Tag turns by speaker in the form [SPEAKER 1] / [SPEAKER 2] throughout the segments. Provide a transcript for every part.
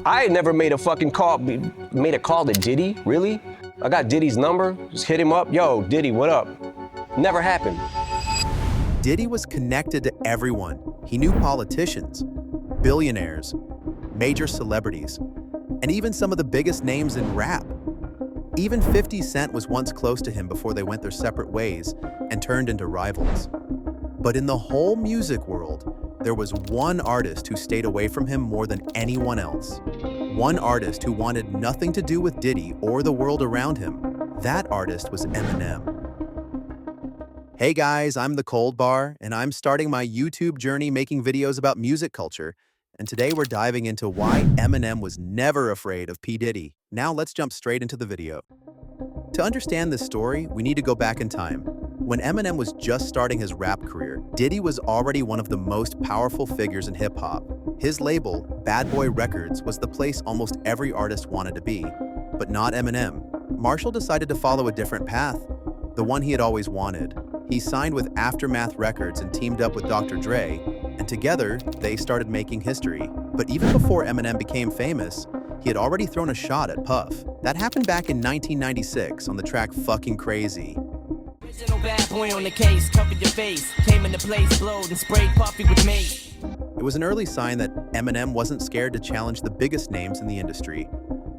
[SPEAKER 1] I had never made a fucking call, made a call to Diddy, really? I got Diddy's number, just hit him up. Yo, Diddy, what up? Never happened.
[SPEAKER 2] Diddy was connected to everyone. He knew politicians, billionaires, major celebrities, and even some of the biggest names in rap. Even 50 Cent was once close to him before they went their separate ways and turned into rivals. But in the whole music world, there was one artist who stayed away from him more than anyone else. One artist who wanted nothing to do with Diddy or the world around him. That artist was Eminem. Hey guys, I'm The Cold Bar, and I'm starting my YouTube journey making videos about music culture. And today we're diving into why Eminem was never afraid of P. Diddy. Now let's jump straight into the video. To understand this story, we need to go back in time. When Eminem was just starting his rap career, Diddy was already one of the most powerful figures in hip-hop. His label, Bad Boy Records, was the place almost every artist wanted to be. But not Eminem. Marshall decided to follow a different path, the one he had always wanted. He signed with Aftermath Records and teamed up with Dr. Dre, and together, they started making history. But even before Eminem became famous, he had already thrown a shot at Puff. That happened back in 1996 on the track Fucking Crazy.
[SPEAKER 3] Original bad boy on the case, cover your face, came into place, blowed and sprayed Puffy with mace.
[SPEAKER 2] It was an early sign that Eminem wasn't scared to challenge the biggest names in the industry.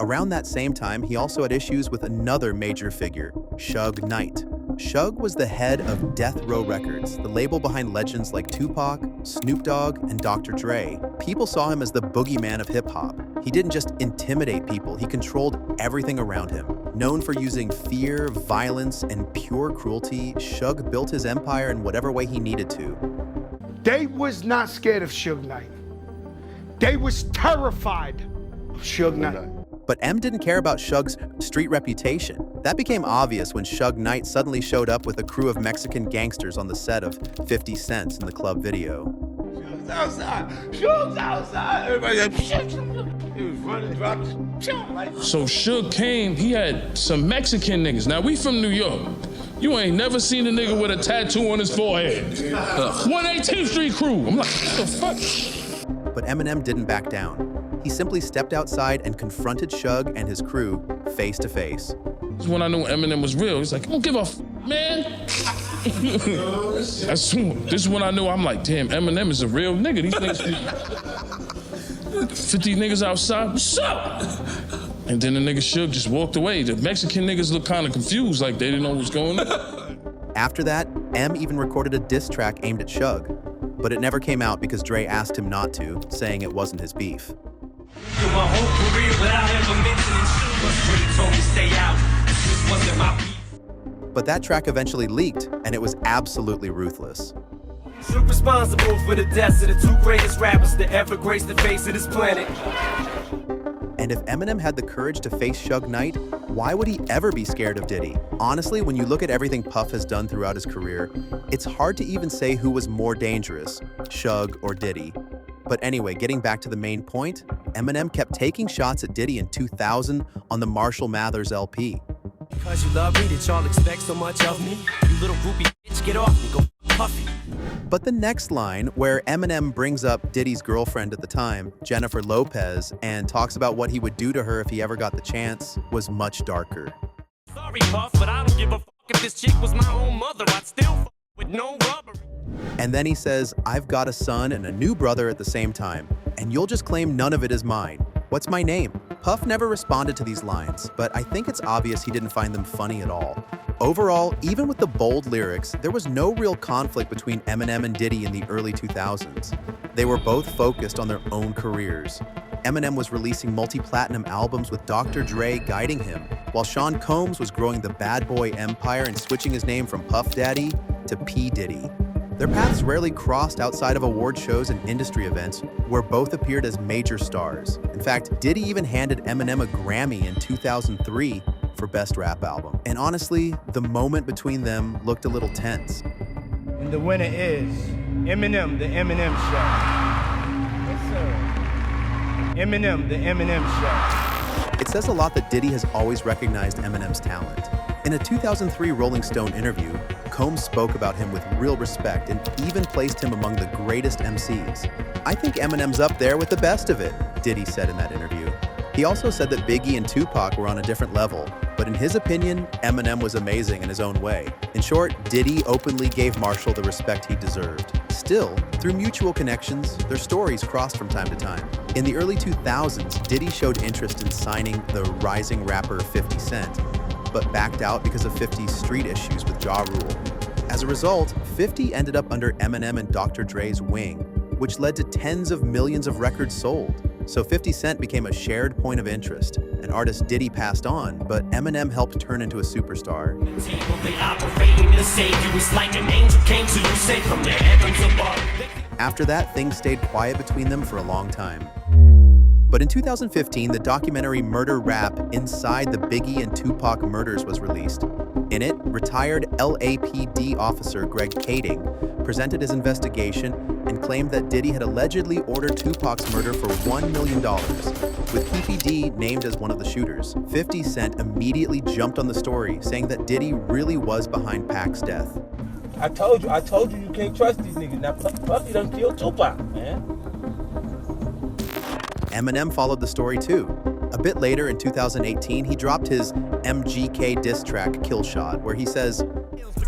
[SPEAKER 2] Around that same time, he also had issues with another major figure, Suge Knight. Suge was the head of Death Row Records, the label behind legends like Tupac, Snoop Dogg, and Dr. Dre. People saw him as the boogeyman of hip-hop. He didn't just intimidate people, he controlled everything around him. Known for using fear, violence, and pure cruelty, Suge built his empire in whatever way he needed to.
[SPEAKER 4] They was not scared of Suge Knight. They was terrified of Suge Knight.
[SPEAKER 2] But M didn't care about Suge's street reputation. That became obvious when Suge Knight suddenly showed up with a crew of Mexican gangsters on the set of 50 Cent in the club video.
[SPEAKER 5] Suge's outside! Suge's outside! Everybody like, he was running, dropped,
[SPEAKER 6] So Suge came, he had some Mexican niggas. Now we from New York. You ain't never seen a nigga with a tattoo on his forehead. 118th Street crew. I'm like, what the fuck?
[SPEAKER 2] But Eminem didn't back down. He simply stepped outside and confronted Suge and his crew face to face.
[SPEAKER 6] This is when I knew Eminem was real. He's like, I don't give a man. This is when I knew, I'm like, damn, Eminem is a real nigga. These niggas, 50 niggas outside, what's up? And then the nigga Suge just walked away. The Mexican niggas looked kind of confused, like they didn't know what was going on.
[SPEAKER 2] After that, M even recorded a diss track aimed at Suge. But it never came out because Dre asked him not to, saying it wasn't his beef.
[SPEAKER 3] My whole career without ever mentioning Sugar Street told me stay out. This wasn't my beef.
[SPEAKER 2] But that track eventually leaked, and it was absolutely ruthless.
[SPEAKER 3] Suge responsible for the deaths of the two greatest rappers to ever grace the face of this planet.
[SPEAKER 2] And if Eminem had the courage to face Suge Knight, why would he ever be scared of Diddy? Honestly, when you look at everything Puff has done throughout his career, it's hard to even say who was more dangerous, Suge or Diddy. But anyway, getting back to the main point, Eminem kept taking shots at Diddy in 2000 on the Marshall Mathers LP.
[SPEAKER 3] Because you love me, that y'all expect so much of me. You little groupie bitch, get off me, go Puffy.
[SPEAKER 2] But the next line, where Eminem brings up Diddy's girlfriend at the time, Jennifer Lopez, and talks about what he would do to her if he ever got the chance, was much darker.
[SPEAKER 3] Sorry, Puff, but I don't give a fuck if this chick was my own mother. I'd still fuck with no rubber.
[SPEAKER 2] And then he says, I've got a son and a new brother at the same time, and you'll just claim none of it is mine. What's my name? Puff never responded to these lines, but I think it's obvious he didn't find them funny at all. Overall, even with the bold lyrics, there was no real conflict between Eminem and Diddy in the early 2000s. They were both focused on their own careers. Eminem was releasing multi-platinum albums with Dr. Dre guiding him, while Sean Combs was growing the Bad Boy empire and switching his name from Puff Daddy to P. Diddy. Their paths rarely crossed outside of award shows and industry events, where both appeared as major stars. In fact, Diddy even handed Eminem a Grammy in 2003 for Best Rap Album. And honestly, the moment between them looked a little tense.
[SPEAKER 4] And the winner is Eminem, the Eminem Show. Yes, sir. Eminem, the Eminem Show.
[SPEAKER 2] It says a lot that Diddy has always recognized Eminem's talent. In a 2003 Rolling Stone interview, Combs spoke about him with real respect and even placed him among the greatest MCs. "I think Eminem's up there with the best of it," Diddy said in that interview. He also said that Biggie and Tupac were on a different level, but in his opinion, Eminem was amazing in his own way. In short, Diddy openly gave Marshall the respect he deserved. Still, through mutual connections, their stories crossed from time to time. In the early 2000s, Diddy showed interest in signing the rising rapper 50 Cent, but backed out because of 50's street issues with Ja Rule. As a result, 50 ended up under Eminem and Dr. Dre's wing, which led to tens of millions of records sold. So 50 Cent became a shared point of interest. An artist Diddy passed on, but Eminem helped turn into a superstar. After that, things stayed quiet between them for a long time. But in 2015, the documentary Murder Rap Inside the Biggie and Tupac Murders was released. In it, retired LAPD officer Greg Kading presented his investigation and claimed that Diddy had allegedly ordered Tupac's murder for $1 million. With PPD named as one of the shooters, 50 Cent immediately jumped on the story, saying that Diddy really was behind Pac's death.
[SPEAKER 5] I told you you can't trust these niggas. Now Puffy done killed Tupac, man.
[SPEAKER 2] Eminem followed the story too. A bit later in 2018, he dropped his MGK diss track Kill Shot, where he says,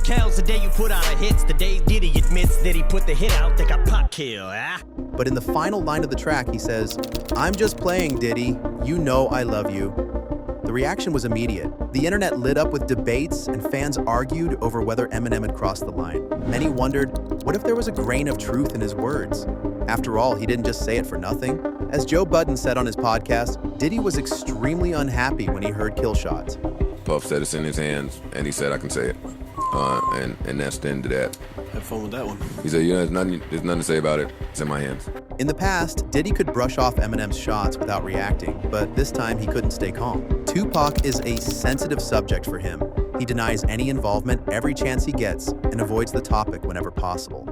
[SPEAKER 7] "Counts the day you put out a hits, the day Diddy admits that he put the hit out, they got pop kill, ah?"
[SPEAKER 2] But in the final line of the track, he says, "I'm just playing, Diddy. You know I love you." The reaction was immediate. The internet lit up with debates, and fans argued over whether Eminem had crossed the line. Many wondered, what if there was a grain of truth in his words? After all, he didn't just say it for nothing. As Joe Budden said on his podcast, Diddy was extremely unhappy when he heard Kill Shots.
[SPEAKER 8] Puff said it's in his hands, and he said I can say it. And that's the end of that.
[SPEAKER 9] Have fun with that one.
[SPEAKER 8] He said, there's nothing to say about it. It's in my hands.
[SPEAKER 2] In the past, Diddy could brush off Eminem's shots without reacting, but this time he couldn't stay calm. Tupac is a sensitive subject for him. He denies any involvement every chance he gets and avoids the topic whenever possible.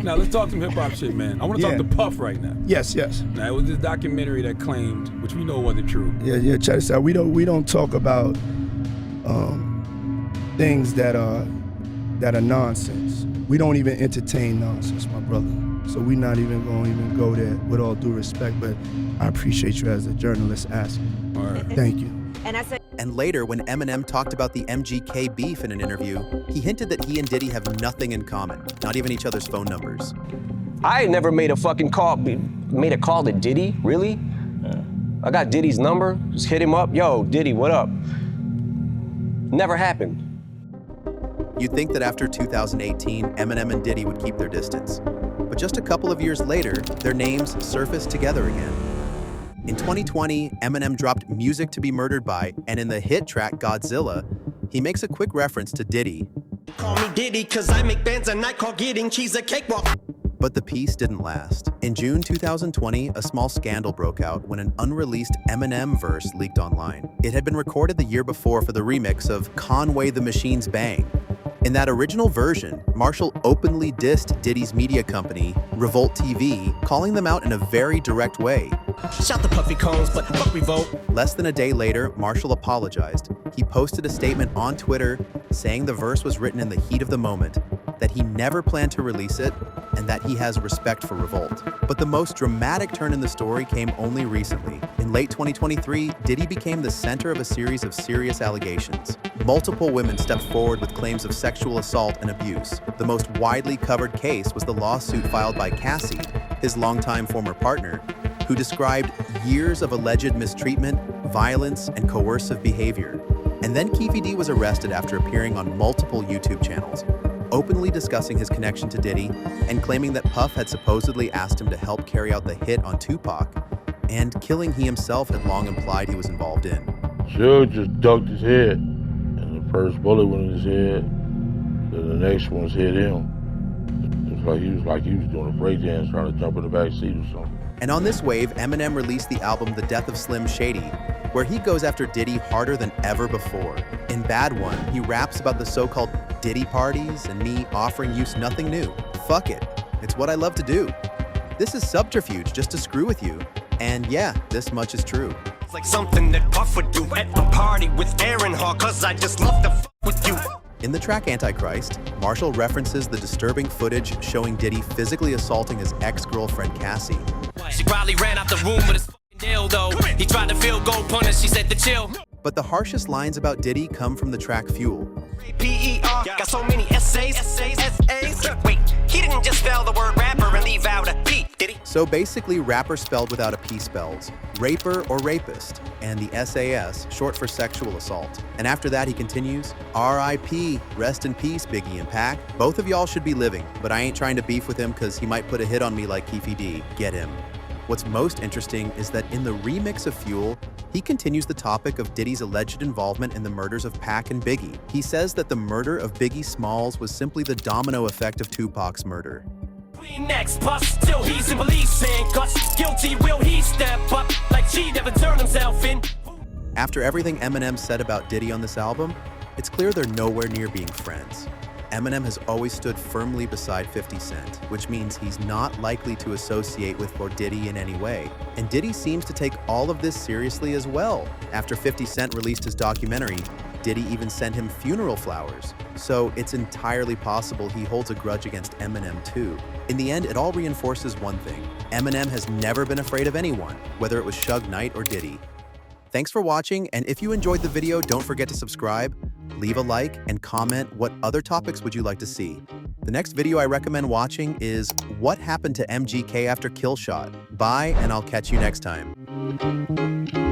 [SPEAKER 10] Now let's talk some hip-hop shit, man. I want to talk to Puff right now.
[SPEAKER 4] Yes.
[SPEAKER 10] Now, it was this documentary that claimed, which we know wasn't true.
[SPEAKER 4] Yeah, check this out. We don't talk about things that are nonsense. We don't even entertain nonsense, my brother. So we're not even going to go there, with all due respect, but I appreciate you as a journalist asking.
[SPEAKER 10] All right.
[SPEAKER 4] Thank you.
[SPEAKER 2] And later, when Eminem talked about the MGK beef in an interview, he hinted that he and Diddy have nothing in common, not even each other's phone numbers.
[SPEAKER 1] I ain't never made a call to Diddy, really? Yeah. I got Diddy's number, just hit him up. Yo, Diddy, what up? Never happened.
[SPEAKER 2] You'd think that after 2018, Eminem and Diddy would keep their distance. But just a couple of years later, their names surfaced together again. In 2020, Eminem dropped Music to Be Murdered By, and in the hit track Godzilla, he makes a quick reference to Diddy.
[SPEAKER 7] Call me Diddy, cause I make bands and I call getting cheese a cakewalk.
[SPEAKER 2] But the peace didn't last. In June 2020, a small scandal broke out when an unreleased Eminem verse leaked online. It had been recorded the year before for the remix of Conway the Machine's Bang. In that original version, Marshall openly dissed Diddy's media company, Revolt TV, calling them out in a very direct way.
[SPEAKER 7] Shout the puffy cones, but fuck Revolt.
[SPEAKER 2] Less than a day later, Marshall apologized. He posted a statement on Twitter saying the verse was written in the heat of the moment, that he never planned to release it, and that he has respect for Revolt. But the most dramatic turn in the story came only recently. In late 2023, Diddy became the center of a series of serious allegations. Multiple women stepped forward with claims of sexual assault and abuse. The most widely covered case was the lawsuit filed by Cassie, his longtime former partner, who described years of alleged mistreatment, violence, and coercive behavior. And then Keefe D was arrested after appearing on multiple YouTube channels, openly discussing his connection to Diddy and claiming that Puff had supposedly asked him to help carry out the hit on Tupac, and killing he himself had long implied he was involved in.
[SPEAKER 5] Suge just ducked his head, and the first bullet went in his head, then the next one's hit him. It was like he was doing a breakdance trying to jump in the back seat or something.
[SPEAKER 2] And on this wave, Eminem released the album The Death of Slim Shady, where he goes after Diddy harder than ever before. In Bad One, he raps about the so-called Diddy parties and me offering you nothing new. Fuck it. It's what I love to do. This is subterfuge just to screw with you. And yeah, this much is true.
[SPEAKER 7] It's like something that Puff would do at a party with Aaron Hall, cause I just love the with you.
[SPEAKER 2] In the track Antichrist, Marshall references the disturbing footage showing Diddy physically assaulting his ex-girlfriend Cassie.
[SPEAKER 7] She probably ran out the room with his fucking dildo. He tried to field goal punish, she said to chill.
[SPEAKER 2] But the harshest lines about Diddy come from the track Fuel.
[SPEAKER 7] P-E-R, got so many essays. Wait, he didn't just spell the word rapper and leave out a P, did he?
[SPEAKER 2] So basically, rapper spelled without a P spells raper or rapist, and the SAS, short for sexual assault. And after that, he continues, R.I.P., rest in peace, Biggie and Pac. Both of y'all should be living, but I ain't trying to beef with him because he might put a hit on me like Keefy D. Get him. What's most interesting is that in the remix of Fuel, he continues the topic of Diddy's alleged involvement in the murders of Pac and Biggie. He says that the murder of Biggie Smalls was simply the domino effect of Tupac's murder.
[SPEAKER 7] Next bus, still he's in police handcuffs. Guilty, will he step up like G never turned himself in?
[SPEAKER 2] After everything Eminem said about Diddy on this album, it's clear they're nowhere near being friends. Eminem has always stood firmly beside 50 Cent, which means he's not likely to associate with Diddy in any way. And Diddy seems to take all of this seriously as well. After 50 Cent released his documentary, Diddy even sent him funeral flowers. So it's entirely possible he holds a grudge against Eminem too. In the end, it all reinforces one thing. Eminem has never been afraid of anyone, whether it was Suge Knight or Diddy. Thanks for watching, and if you enjoyed the video, don't forget to subscribe, leave a like, and comment what other topics would you like to see. The next video I recommend watching is What Happened to MGK After Killshot. Bye, and I'll catch you next time.